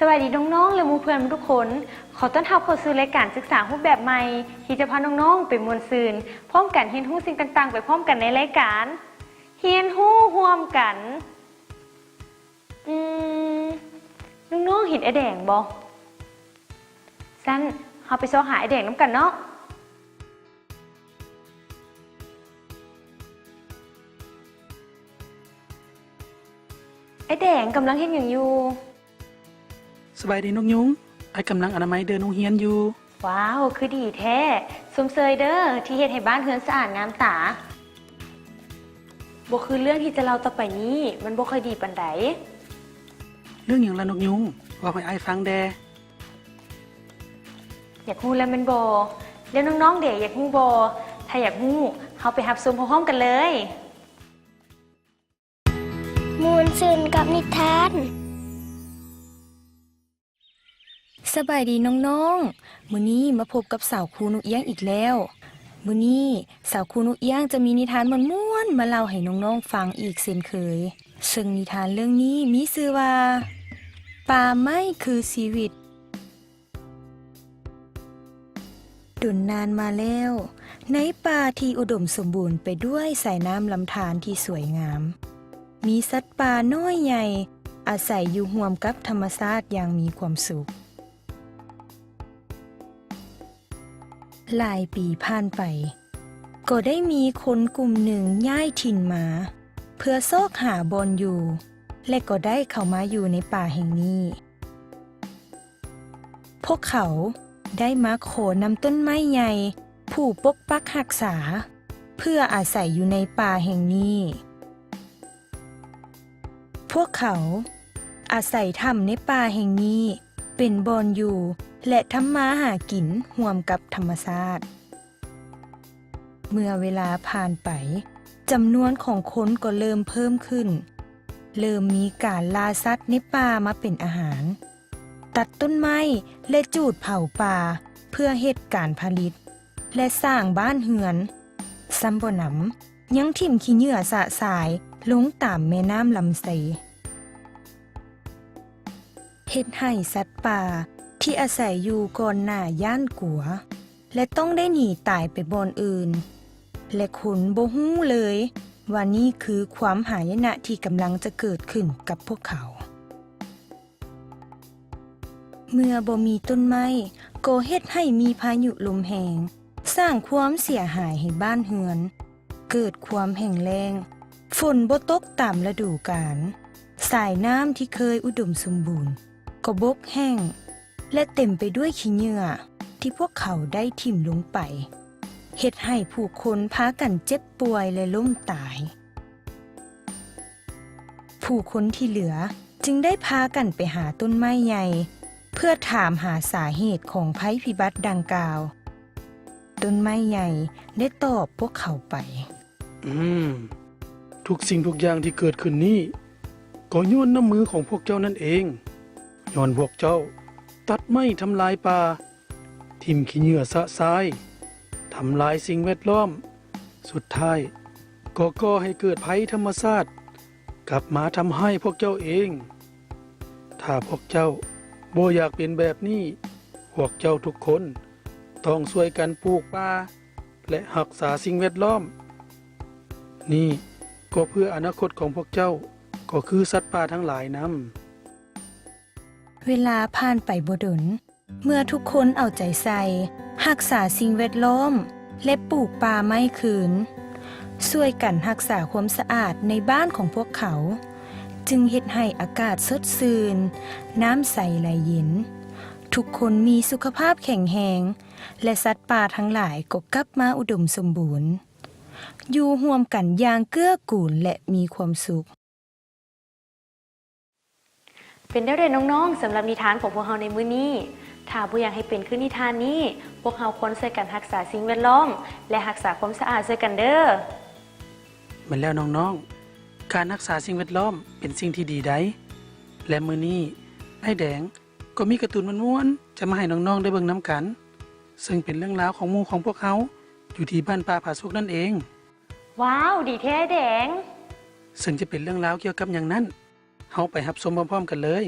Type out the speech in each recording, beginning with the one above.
สวัสดีน้องๆและหมู่เพื่อนทุกคนขอต้อนรับเข้าสู่รายการศึกษารูปแบบใหม่ที่จะพาน้องๆไปมวลซืนพร้อมกันเรียนรู้สิ่งต่างๆไปพร้อมกันในรายการเรียนรู้ร่วมกันน้องๆเห็นไอ้แดงบ่สั้นเราไปซ้อหาไอ้แดงน้ำกันเนาะไอ้แดงกำลังเฮ็ดหยังอยู่สบายดีนกยุงไอ้กำลังอนามัยเดินโรงเรียนอยู่ว้าวคือดีแท้สมเสยเด้อที่เฮ็ดให้บ้านเฮือนสะอาดงามตาบ่คือเรื่องที่จะเล่าต่อไปนี้มันบ่ค่อยดีปานใดเรื่องอย่างละนกยุงว่าให้ไอ้ฟังแดอยากฮู้แล้วแม่นบ่แล้วน้องๆเด้อยากฮู้บ่ถ้าอยากฮู้เฮาไปรับชมพร้อมๆกันเลยมูลซืนกับนิทานสบายดีน้องๆมื้อนี้มาพบกับสาวครูนุเอียงอีกแล้วมื้อนี้สาวครูนุเอียงจะมีนิทานม่วนๆมาเล่าให้น้องๆฟังอีกเช่นเคยซึ่งนิทานเรื่องนี้มีชื่อว่าป่าไม้คือชีวิตดุนนานมาแล้วในป่าที่อุดมสมบูรณ์ไปด้วยสายน้ำลำธารที่สวยงามมีสัตว์ป่าน้อยใหญ่อาศัยอยู่ร่วมกับธรรมชาติอย่างมีความสุขหลายปีผ่านไปก็ได้มีคนกลุ่มหนึ่งย้ายถิ่นมาเพื่อซอกหาบอนอยู่และก็ได้เข้ามาอยู่ในป่าแห่งนี้พวกเขาได้มาขอนำต้นไม้ใหญ่ผู้ปกปักรักษาเพื่ออาศัยอยู่ในป่าแห่งนี้พวกเขาอาศัยถ้ำในป่าแห่งนี้เป็นบอนอยู่และทำมาหากินร่วมกับธรรมชาติเมื่อเวลาผ่านไปจำนวนของคนก็เริ่มเพิ่มขึ้นเริ่มมีการล่าสัตว์ในป่ามาเป็นอาหารตัดต้นไม้และจูดเผาป่าเพื่อเฮ็ดการผลิตและสร้างบ้านเฮือนซ้ำบ่หนำยังทิ่มขี้เหงื่อสะสายลงตามแม่น้ำลำไสเฮ็ดให้สัตว์ป่าที่อาศัยอยู่ก่อนหน้าย่านกลัวและต้องได้หนีตายไปบอนอื่นและคนบ่ฮู้เลยว่านี่คือความหายนะที่กำลังจะเกิดขึ้นกับพวกเขาเมื่อบ่มีต้นไม้ก็เฮ็ดให้มีพายุลมแรงสร้างความเสียหายให้บ้านเฮือนเกิดความแห้งแล้งฝนบ่ตกตามฤดูกาลสายน้ำที่เคยอุดมสมบูรณ์ก็บกแห้งและเต็มไปด้วยขี้เหงื่อที่พวกเขาได้ทิ่มลงไปเฮ็ดให้ผู้คนพากันเจ็บป่วยและล้มตายผู้คนที่เหลือจึงได้พากันไปหาต้นไม้ใหญ่เพื่อถามหาสาเหตุของภัยพิบัติดังกล่าวต้นไม้ใหญ่ได้ตอบพวกเขาไปทุกสิ่งทุกอย่างที่เกิดขึ้นนี้ก็ย้อนน้ำมือของพวกเจ้านั่นเองย้อนพวกเจ้าตัดไม้ทำลายป่าทิ่มขี้เหงื่อสะทรายทำลายสิ่งแวดล้อมสุดท้ายก็ก่อให้เกิดภัยธรรมชาติกลับมาทำให้พวกเจ้าเองถ้าพวกเจ้าบ่อยากเป็นแบบนี้พวกเจ้าทุกคนต้องช่วยกันปลูกป่าและรักษาสิ่งแวดล้อมนี่ก็เพื่ออนาคตของพวกเจ้าก็คือสัตว์ป่าทั้งหลายนเวลาผ่านไปบ่ดนเมื่อทุกคนเอาใจใส่รักษาสิ่งแวดล้อมและปลูกป่าไม้คืนช่วยกันรักษาความสะอาดในบ้านของพวกเขาจึงเฮ็ดให้อากาศสดชื่นน้ำใสไหลเย็นทุกคนมีสุขภาพแข็งแรงและสัตว์ป่าทั้งหลายก็กลับมาอุดมสมบูรณ์อยู่ร่วมกันอย่างเกื้อกูลและมีความสุขเป็นได้เลยน้องๆสำหรับนิทานของพวกเราในมื้อนี้ถ้าบ่อยากให้เป็นคือนิทานนี้พวกเราควรช่วยกันรักษาสิ่งแวดล้อมและรักษาความสะอาดช่วยกันเด้อำมันแล้วน้องๆการรักษาสิ่งแวดล้อมเป็นสิ่งที่ดีได้และมื้อนี้ไอ้แดงก็มีการ์ตูนม่วนๆจะมาให้น้องๆได้เบิ่งนํกันซึ่งเป็นเรื่องราวของหมู่ของพวกเขาอยู่ที่บ้านป่าผาสุกนั่นเองว้าวดีแท้แดงซึ่งจะเป็นเรื่องราวเกี่ยวกับอย่างนั้นเฮาไปรับชมพร้อมๆกันเลย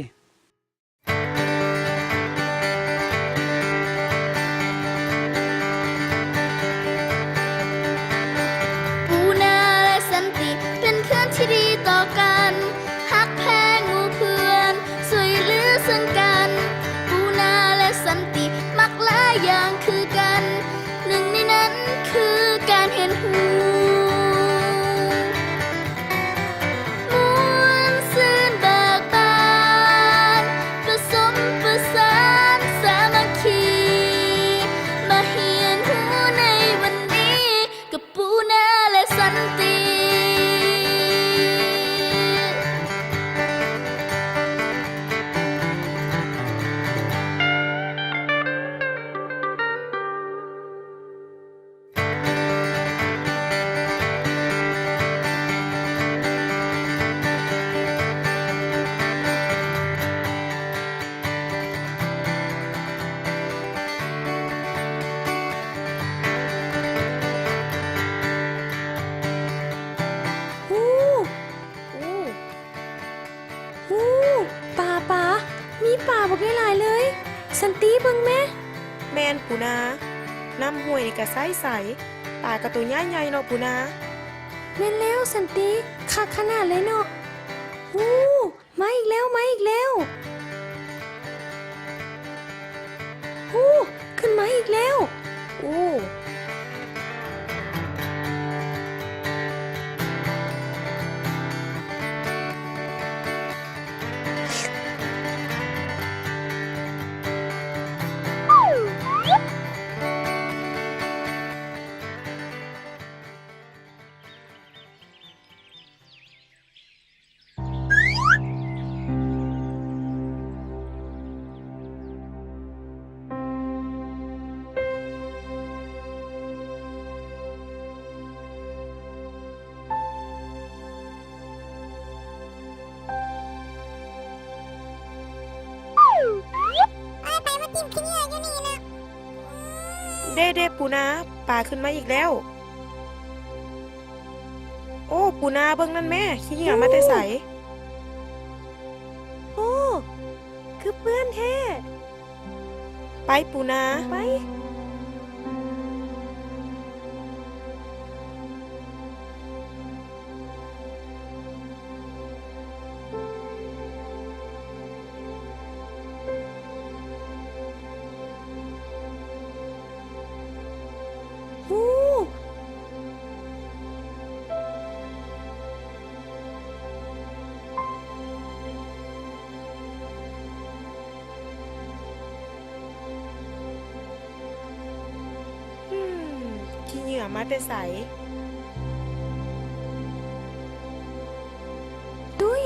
สันติเบิ่งแม่ แม่นปูนาน้ำห้วยนี่ก็ใสปลาก็ตัวใหญ่ๆเนาะปูนา แม่นแล้วสันติคักขนาดเลยเนาะอู้มาอีกแล้วมาอีกแล้วอู้ขึ้นมาอีกแล้ว อู้ เด้ปูนาปลาขึ้นมาอีกแล้ว โอ้ปูนาเบิ่งนั่นแม่ขี้เหงื่อมาแต่ใส โอ้คือเปื้อนแท้ ไปปูนา ไปอู้ขี้เหงื่อมาแต่ใส ตุ้ย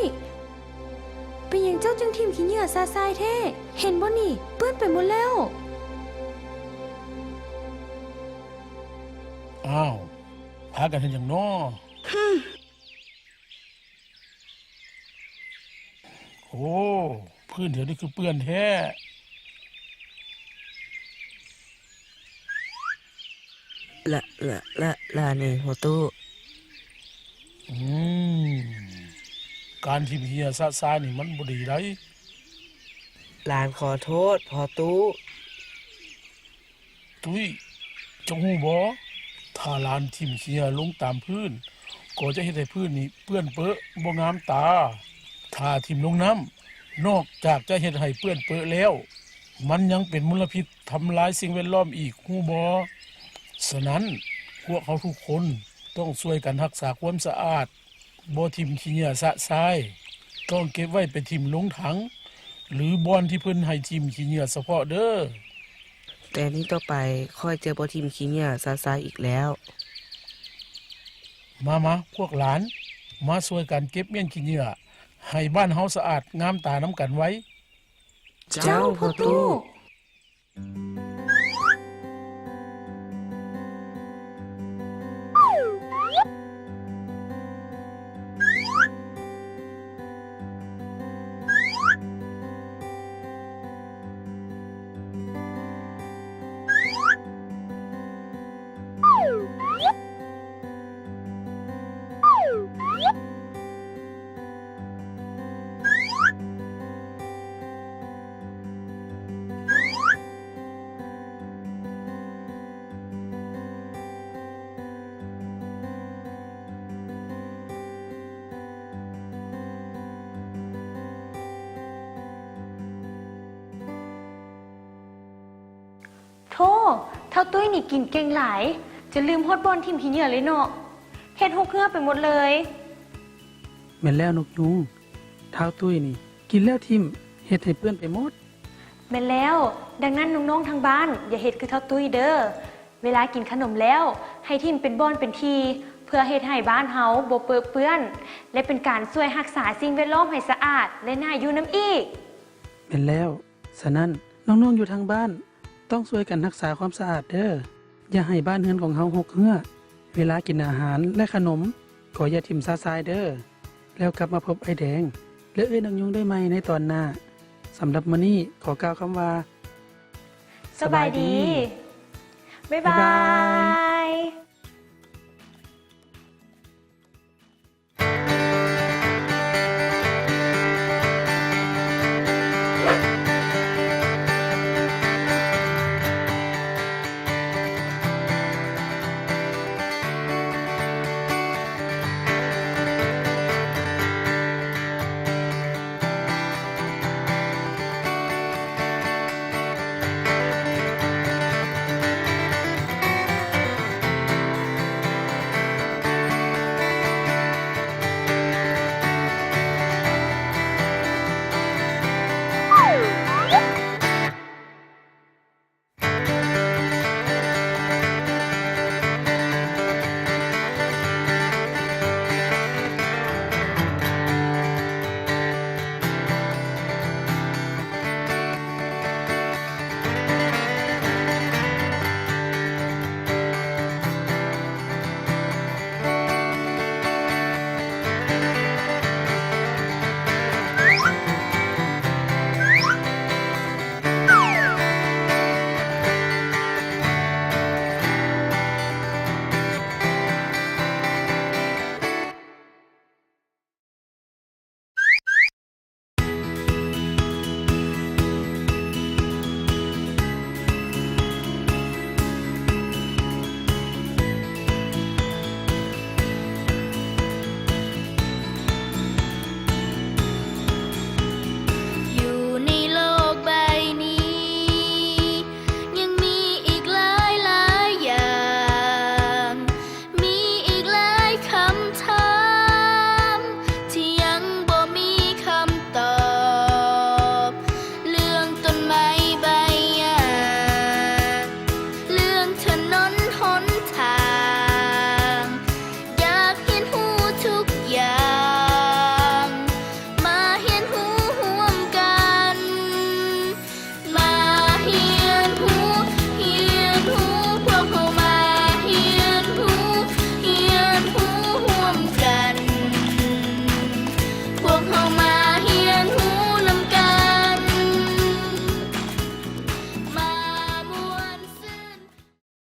เป็นอย่างเจ้าจึงทิมขี้เหงื่อซาซายแท้ เห็นบ่นี่ เปื้อนไปหมดแล้ว อ้าวพากันเห็นอย่างน้อโอ้พื้นเดี๋ยวนี้คือเปื้อนแท้ ละนี่โฮตู้ อืมการทิมเหียซะซานี่มันบ่ดีไร หลานขอโทษพอตู้ ตุ้ยเจงหูบ่ถ้าหลานทิมเหียลงตามพื้น ก็จะเฮ็ดให้พื้นนี่เปื้อนเปอะบ่งามตา ถ้าทิมลงน้ำนอกจากจะเฮ็ดให้เปื้อนเปอะแล้ว มันยังเป็นมลพิษทำลายสิ่งแวดล้อมอีกหูบ่ฉะนั้นพวกเขาทุกคนต้องช่วยกันรักษาความสะอาดบ่ทิมขี้เหงื่อสะทรายต้องเก็บไว้ไปทิมลงถัง หรือบ่อนที่เพิ่นให้ทิมขี้เหงื่อเฉพาะเด้อ แต่นี้ต่อไปค่อยเจอบอทีมขี้เหงื่อซาซาอีกแล้ว มาพวกหลาน มาช่วยกันเก็บเมี่ยงขี้เหงื่อให้บ้านเฮาสะอาดงามตาน้ำกันไว้ เจ้าพอตู้ โธ่เท่าตุ้ยนี่กินเก่งหลาย จะลืมฮอดบอลทิมขี้เหงื่อเลยเนาะเฮ็ดหกเครือไปหมดเลย แม่นแล้วนกยุงเท้าตุ้ยนี่ กินแล้วทิมเฮ็ดให้เปื้อนไปหมด แม่นแล้ว ดังนั้นน้องๆทางบ้าน อย่าเฮ็ดคือเท่าตุ้ยเด้อ เวลากินขนมแล้ว ให้ทิมเป็นบอนเป็นทีเพื่อเฮ็ดให้บ้านเฮาบ่เปื้อนเปื้อน และเป็นการช่วยรักษาสิ่งแวดล้อมให้สะอาด และน่าอยู่น้ำอีก เป็นแล้วฉะนั้นน้องๆอยู่ทางบ้าน ต้องช่วยกันรักษาความสะอาดเด้ออย่าให้บ้านเรือนของเฮาหกเหื้อเวลากินอาหารและขนมก็อย่าทิ่มซาซายเด้อแล้วกลับมาพบไอ้แดงและนางยุงได้ไหมในตอนหน้าสำหรับมื้อนี้ขอกล่าวคำว่า สบายดี บ๊ายบาย